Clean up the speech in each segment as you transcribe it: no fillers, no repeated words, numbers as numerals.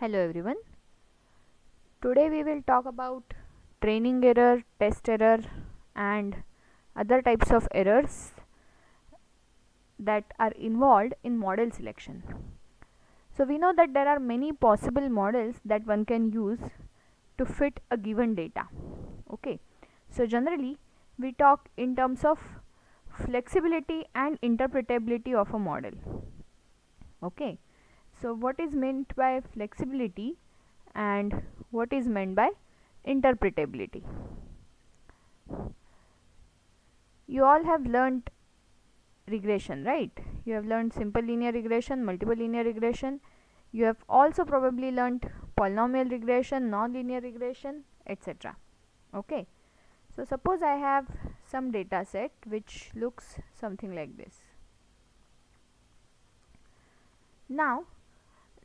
Hello everyone. Today we will talk about training error, test error and other types of errors that are involved in model selection. So we know that there are many possible models that one can use to fit a given data. Okay. So generally we talk in terms of flexibility and interpretability of a model. Okay. So what is meant by flexibility and what is meant by interpretability? You all have learnt regression, right? You have learned simple linear regression, multiple linear regression. You have also probably learnt polynomial regression, non-linear regression, etc. Okay. So suppose I have some data set which looks something like this. Now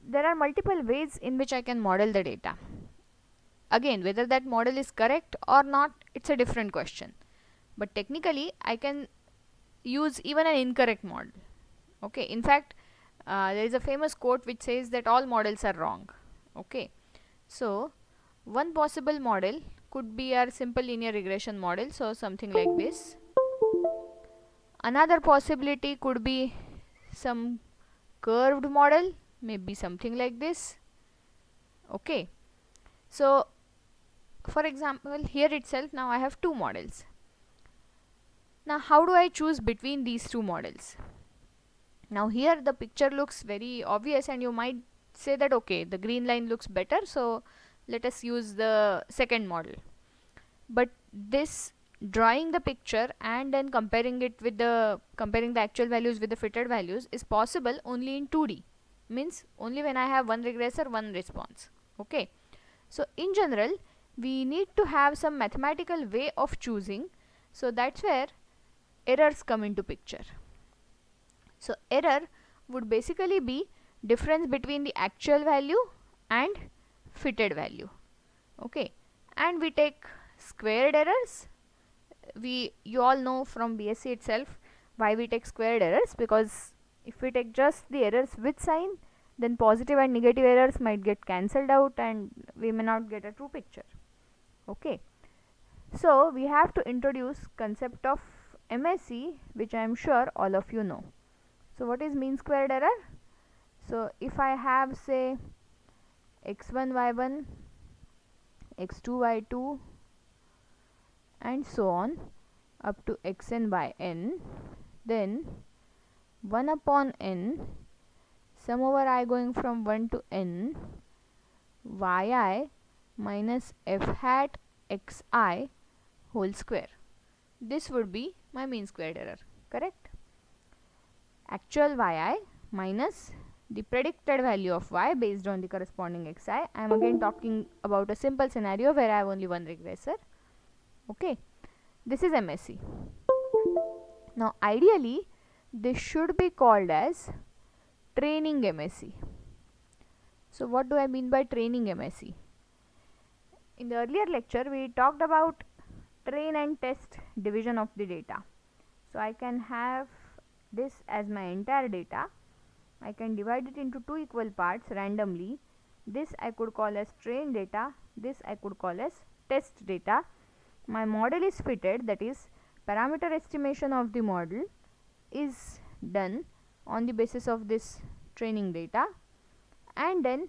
there are multiple ways in which I can model the data. Again, whether that model is correct or not, it's a different question. But technically I can use even an incorrect model. Okay, in fact there is a famous quote which says that all models are wrong. Okay, so one possible model could be our simple linear regression model, so something like this. Another possibility could be some curved model, maybe something like this. Okay, so for example here itself now I have two models. Now how do I choose between these two models? Now here the picture looks very obvious and you might say that okay, the green line looks better, so let us use the second model. But this drawing the picture and then comparing the actual values with the fitted values is possible only in 2D, means only when I have one regressor, one response. Okay, so in general we need to have some mathematical way of choosing, so that's where errors come into picture. So error would basically be difference between the actual value and fitted value. Okay, and we take squared errors. You all know from BSc itself why we take squared errors, because if we take just the errors with sign, then positive and negative errors might get cancelled out and we may not get a true picture. Okay, so we have to introduce concept of MSE, which I am sure all of you know. So what is mean squared error? So if I have say x1 y1, x2 y2 and so on up to xn by n, then 1 upon n sum over I going from 1 to n yi minus f hat xi whole square. This would be my mean squared error, correct? Actual yi minus the predicted value of y based on the corresponding xi. I am again talking about a simple scenario where I have only one regressor. Okay, this is MSE. Now ideally this should be called as training MSE. So what do I mean by training MSE? In the earlier lecture we talked about train and test division of the data. So I can have this as my entire data. I can divide it into two equal parts randomly. This I could call as train data, this I could call as test data. My model is fitted, that is parameter estimation of the model is done on the basis of this training data, and then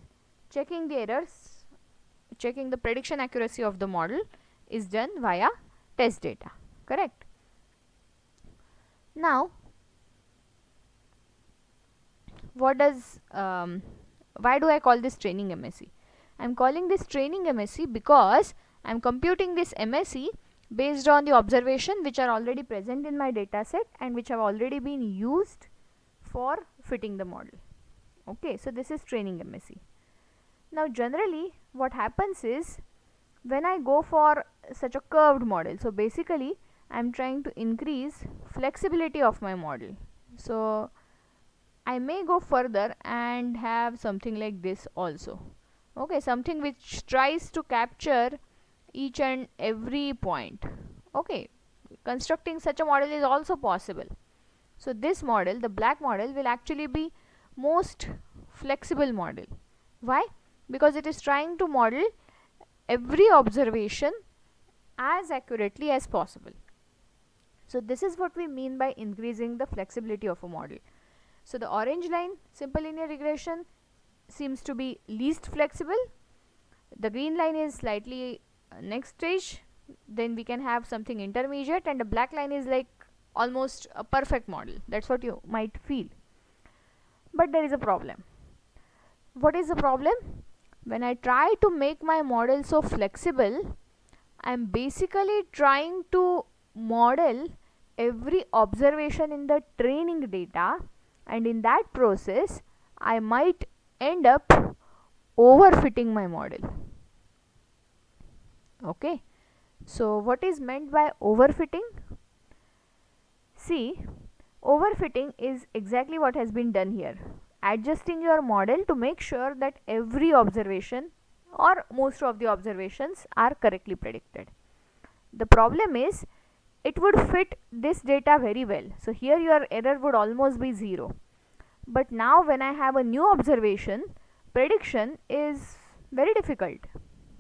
checking the errors, checking the prediction accuracy of the model is done via test data, correct? Now what does why do I call this training MSE? I am calling this training MSE because I am computing this MSE based on the observation which are already present in my data set and which have already been used for fitting the model. Okay, so this is training MSE. Now generally what happens is when I go for such a curved model, so basically I am trying to increase flexibility of my model. So I may go further and have something like this also. Okay, something which tries to capture each and every point. Okay, constructing such a model is also possible. So this model, the black model, will actually be most flexible model. Why? because it is trying to model every observation as accurately as possible. So this is what we mean by increasing the flexibility of a model. So the orange line, simple linear regression, seems to be least flexible. The green line is slightly next stage. Then we can have something intermediate, and the black line is like almost a perfect model. That's what you might feel. But there is a problem. What is the problem? When I try to make my model so flexible, I am basically trying to model every observation in the training data, and in that process I might end up overfitting my model. Okay, so what is meant by overfitting? See, overfitting is exactly what has been done here, adjusting your model to make sure that every observation or most of the observations are correctly predicted. The problem is it would fit this data very well, so here your error would almost be 0. But now when I have a new observation, prediction is very difficult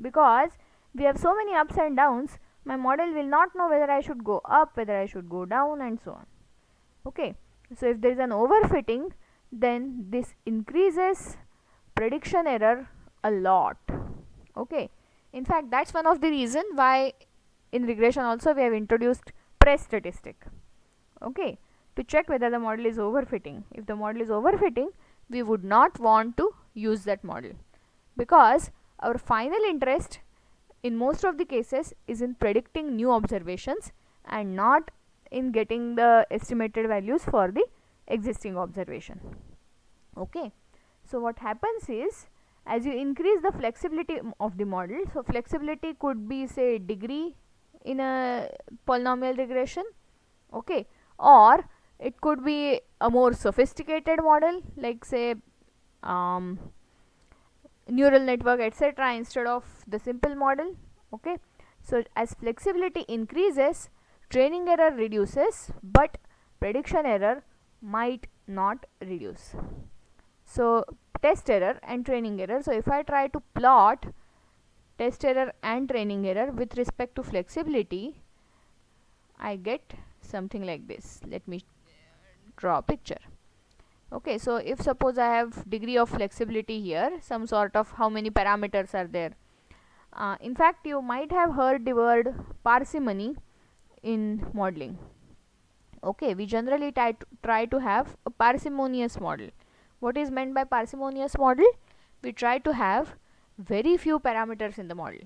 because we have so many ups and downs. My model will not know whether I should go up, whether I should go down, and so on. Okay, so if there is an overfitting, then this increases prediction error a lot. Okay, in fact that's one of the reason why in regression also we have introduced press statistic. Okay, to check whether the model is overfitting. If the model is overfitting, we would not want to use that model, because our final interest in most of the cases is in predicting new observations and not in getting the estimated values for the existing observation. Okay, so what happens is, as you increase the flexibility of the model, so flexibility could be say degree in a polynomial regression, okay, or it could be a more sophisticated model like say neural network, etc., instead of the simple model. Okay, so as flexibility increases, training error reduces, but prediction error might not reduce. So test error and training error. So if I try to plot test error and training error with respect to flexibility, I get something like this. Let me draw a picture. Okay, so if suppose I have degree of flexibility here, some sort of how many parameters are there. In fact, you might have heard the word parsimony in modeling. Okay, we generally try to have a parsimonious model. What is meant by parsimonious model? We try to have very few parameters in the model,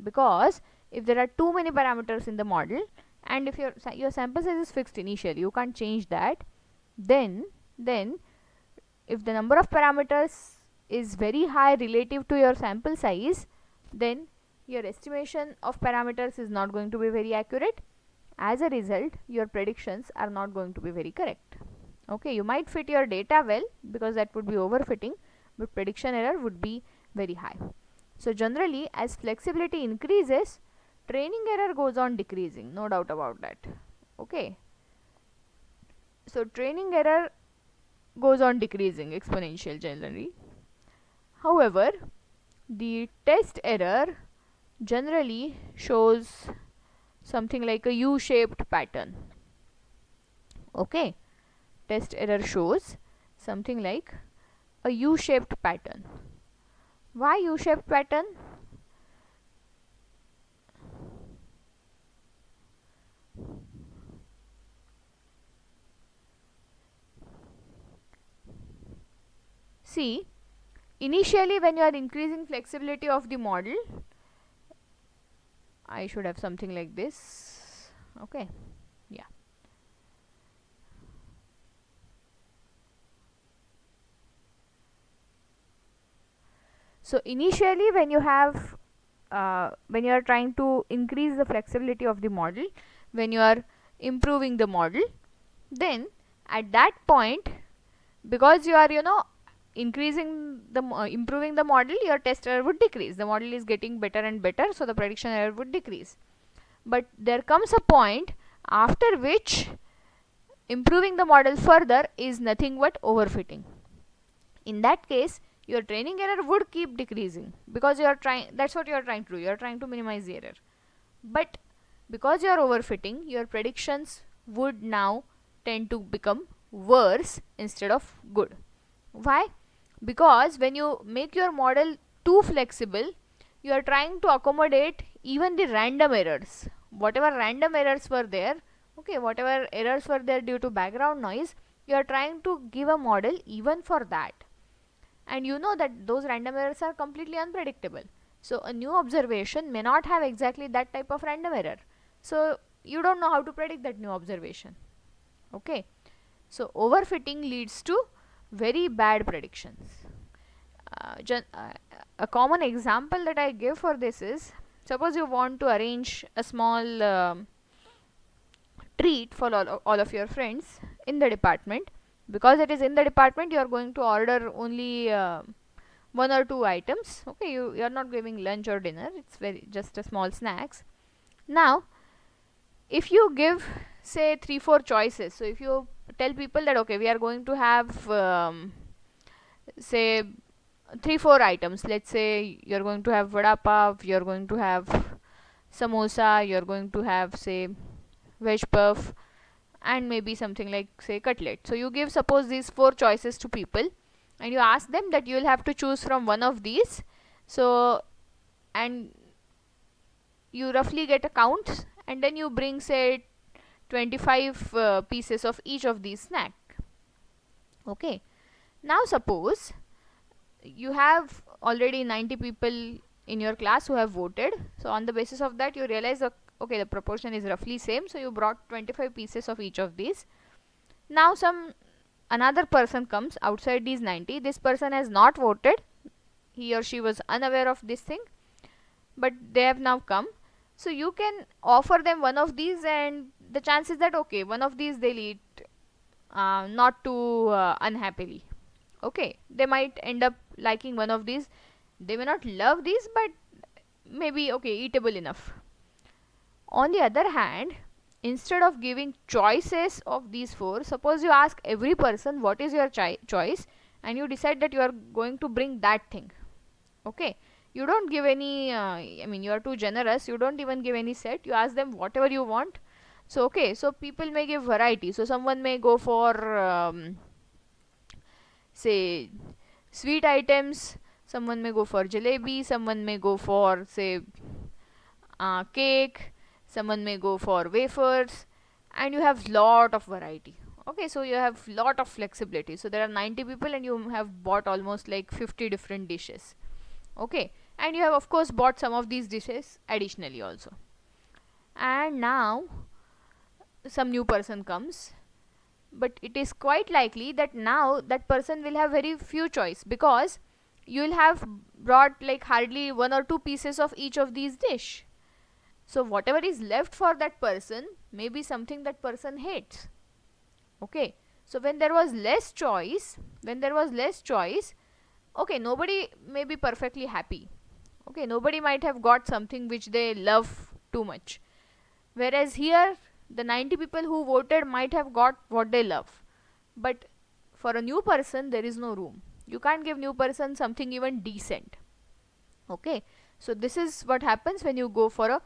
because if there are too many parameters in the model and if your sample size is fixed initially, you can't change that, then if the number of parameters is very high relative to your sample size, then your estimation of parameters is not going to be very accurate. As a result, your predictions are not going to be very correct. Okay, you might fit your data well because that would be overfitting, but prediction error would be very high. So generally, as flexibility increases, training error goes on decreasing, no doubt about that. Okay, so training error goes on decreasing, exponential generally. However, the test error generally shows something like a U-shaped pattern. Okay, test error shows something like a U-shaped pattern. Why U-shaped pattern? See, initially when you are increasing flexibility of the model, I should have something like this. Okay, yeah. So initially when you have when you are trying to increase the flexibility of the model, when you are improving the model, then at that point, because you are increasing the improving the model, your test error would decrease. The model is getting better and better, so the prediction error would decrease. But there comes a point after which improving the model further is nothing but overfitting. In that case, your training error would keep decreasing, because you are trying, that's what you are trying to do, you are trying to minimize the error. But because you are overfitting, your predictions would now tend to become worse instead of good. Why? Because when you make your model too flexible, you are trying to accommodate even the random errors. Whatever random errors were there, okay, whatever errors were there due to background noise, you are trying to give a model even for that. And you know that those random errors are completely unpredictable. So a new observation may not have exactly that type of random error. So you don't know how to predict that new observation. Okay. So overfitting leads to very bad predictions. A common example that I give for this is, suppose you want to arrange a small treat for all of your friends in the department. Because it is in the department, you are going to order only one or two items. Okay, you are not giving lunch or dinner, it's very just a small snacks. Now if you give say 3 4 choices, so if you tell people that okay, we are going to have say 3 4 items, let's say you're going to have vada pav, you're going to have samosa, you're going to have say veg puff, and maybe something like say cutlet. So you give suppose these 4 choices to people, and you ask them that you will have to choose from one of these. So and you roughly get a count, and then you bring say 25 pieces of each of these snack. Okay, now suppose you have already 90 people in your class who have voted. So on the basis of that, you realize that okay, the proportion is roughly same, so you brought 25 pieces of each of these. Now another person comes outside these 90. This person has not voted, he or she was unaware of this thing, but they have now come. So you can offer them one of these, and the chances that okay, one of these they'll eat not too unhappily. Okay, they might end up liking one of these. They may not love these, but maybe okay, eatable enough. On the other hand, instead of giving choices of these 4, suppose you ask every person what is your choice, and you decide that you are going to bring that thing. Okay, you don't give any I mean, you are too generous, you don't even give any set, you ask them whatever you want. So okay, so people may give variety. So someone may go for say sweet items, someone may go for jalebi, someone may go for say cake, someone may go for wafers, and you have lot of variety. Okay, so you have lot of flexibility. So there are 90 people and you have bought almost like 50 different dishes. Okay, and you have of course bought some of these dishes additionally also. And now some new person comes, but it is quite likely that now that person will have very few choice, because you will have brought like hardly 1 or 2 pieces of each of these dish. So whatever is left for that person may be something that person hates. Okay, so when there was less choice, okay, nobody may be perfectly happy. Okay, nobody might have got something which they love too much, whereas here the 90 people who voted might have got what they love. But for a new person there is no room, you can't give new person something even decent. Okay, so this is what happens when you go for a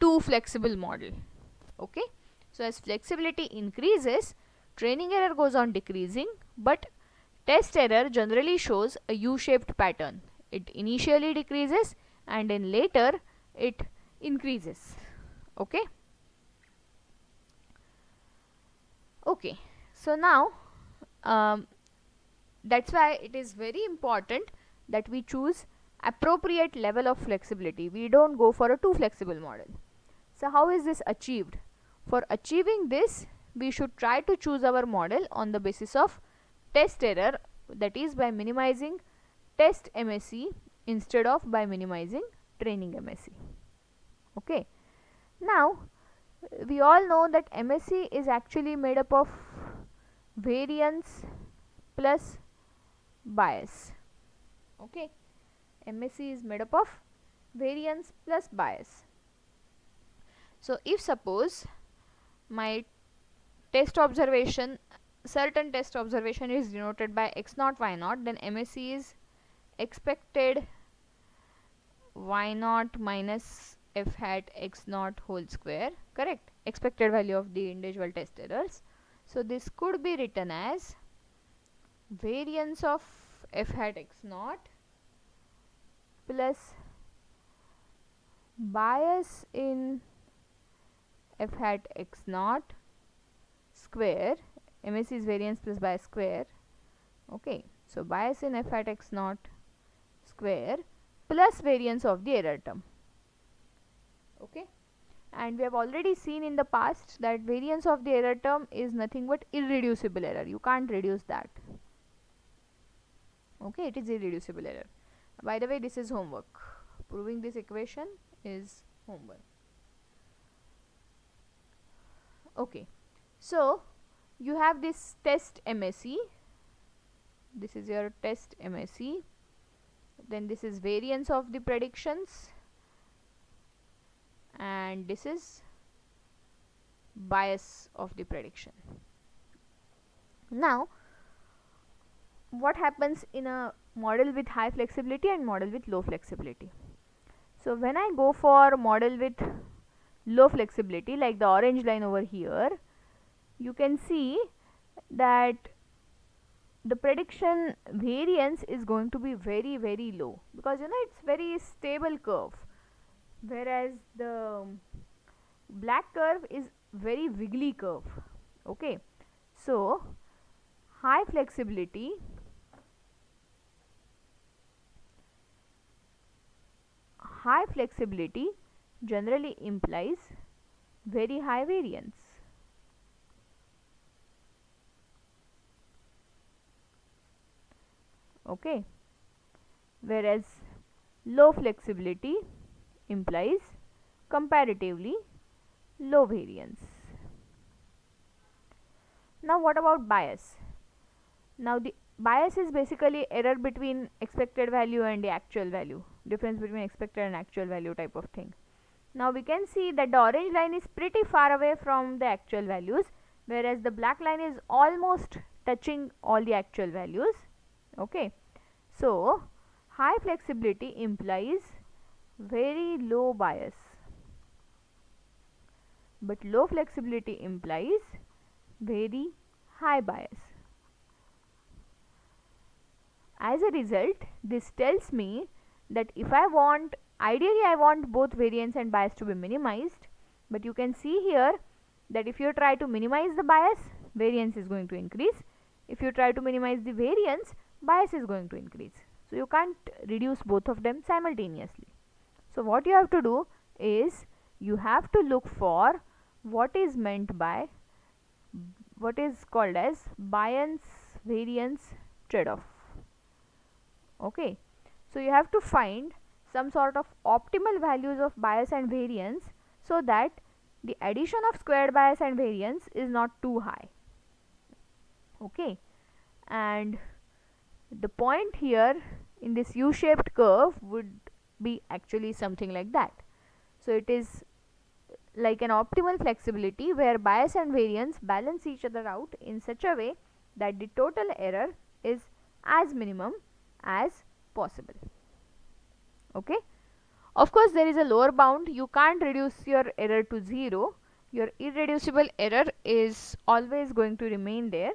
too flexible model. Okay, so as flexibility increases, training error goes on decreasing, but test error generally shows a U-shaped pattern. It initially decreases and then later it increases. Okay. Okay, so now that's why it is very important that we choose appropriate level of flexibility. We don't go for a too flexible model. So how is this achieved? For achieving this, we should try to choose our model on the basis of test error, that is by minimizing test MSE instead of by minimizing training MSE. Okay, now we all know that MSE is actually made up of variance plus bias. Okay, MSE is made up of variance plus bias. So if suppose my test observation, certain test observation is denoted by x naught y naught, then MSE is expected y naught minus f hat x naught whole square, correct? Expected value of the individual test errors. So this could be written as variance of f hat x naught plus bias in f hat x naught square. MSE is variance plus bias square. Okay, so bias in f hat x naught square plus variance of the error term. Okay, and we have already seen in the past that variance of the error term is nothing but irreducible error. You can't reduce that. Okay, it is irreducible error. By the way, this is homework. Proving this equation is homework. Okay, so you have this test MSE. This is your test MSE. Then this is variance of the predictions, and this is bias of the prediction. Now, what happens in a model with high flexibility and model with low flexibility? So when I go for model with low flexibility, like the orange line over here, you can see that the prediction variance is going to be very low, because it's very stable curve, whereas the black curve is very wiggly curve. Okay, so high flexibility generally implies very high variance. Okay, whereas low flexibility implies comparatively low variance. Now what about bias? Now the bias is basically error between expected value and the actual value, difference between expected and actual value type of thing. Now we can see that the orange line is pretty far away from the actual values, whereas the black line is almost touching all the actual values. Okay, so high flexibility implies very low bias, but low flexibility implies very high bias. As a result, this tells me that if I want, ideally I want both variance and bias to be minimized, but you can see here that if you try to minimize the bias, variance is going to increase. If you try to minimize the variance, bias is going to increase. So you can't reduce both of them simultaneously. So what you have to do is you have to look for what is meant by what is called as bias variance trade-off. Okay, so you have to find some sort of optimal values of bias and variance so that the addition of squared bias and variance is not too high. Okay, and the point here in this U-shaped curve would be actually something like that. So it is like an optimal flexibility where bias and variance balance each other out in such a way that the total error is as minimum as possible. Okay, of course there is a lower bound. You can't reduce your error to 0. Your irreducible error is always going to remain there.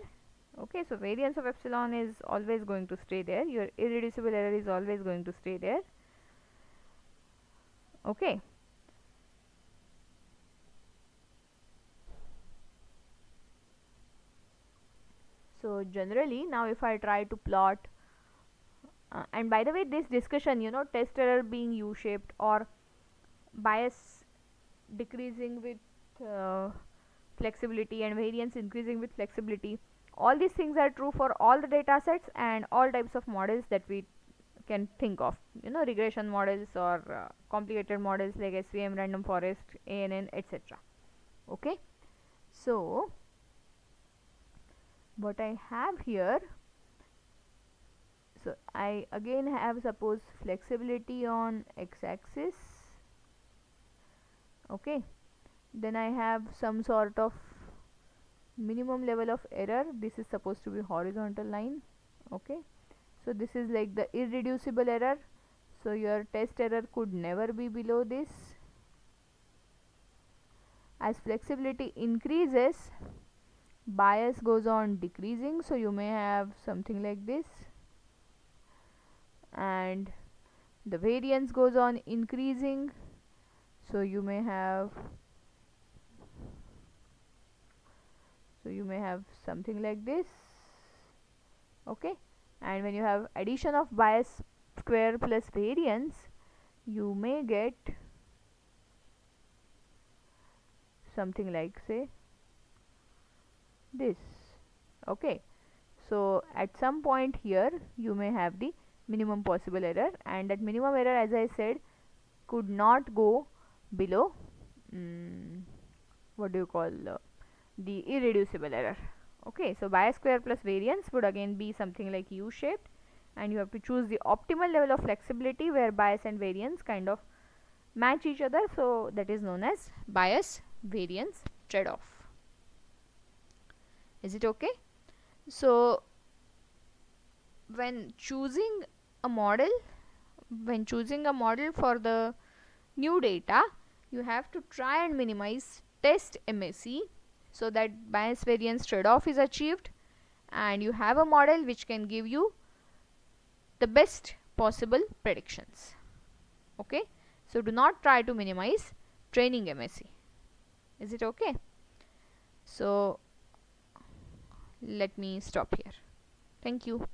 Okay, so variance of epsilon is always going to stay there. Your irreducible error is always going to stay there. Okay, so generally now if I try to plot and by the way, this discussion, test error being U-shaped or bias decreasing with flexibility and variance increasing with flexibility, all these things are true for all the data sets and all types of models that we can think of, regression models or complicated models like SVM, random forest, ANN, etc. Okay, so what I have here, so I again have suppose flexibility on x-axis. Okay, then I have some sort of minimum level of error. This is supposed to be horizontal line. Okay, So this is like the irreducible error. So your test error could never be below this. As flexibility increases, bias goes on decreasing, so you may have something like this, and the variance goes on increasing, so you may have something like this. Okay, and when you have addition of bias square plus variance, you may get something like, say, this. Okay, so at some point here you may have the minimum possible error, and that minimum error, as I said, could not go below what do you call the irreducible error. Okay, so bias square plus variance would again be something like U shaped, and you have to choose the optimal level of flexibility where bias and variance kind of match each other, so that is known as bias variance trade-off. Is it okay? So when choosing a model for the new data, you have to try and minimize test MSE so that bias variance trade-off is achieved, and you have a model which can give you the best possible predictions. Okay, so do not try to minimize training MSE. Is it okay? So let me stop here. Thank you.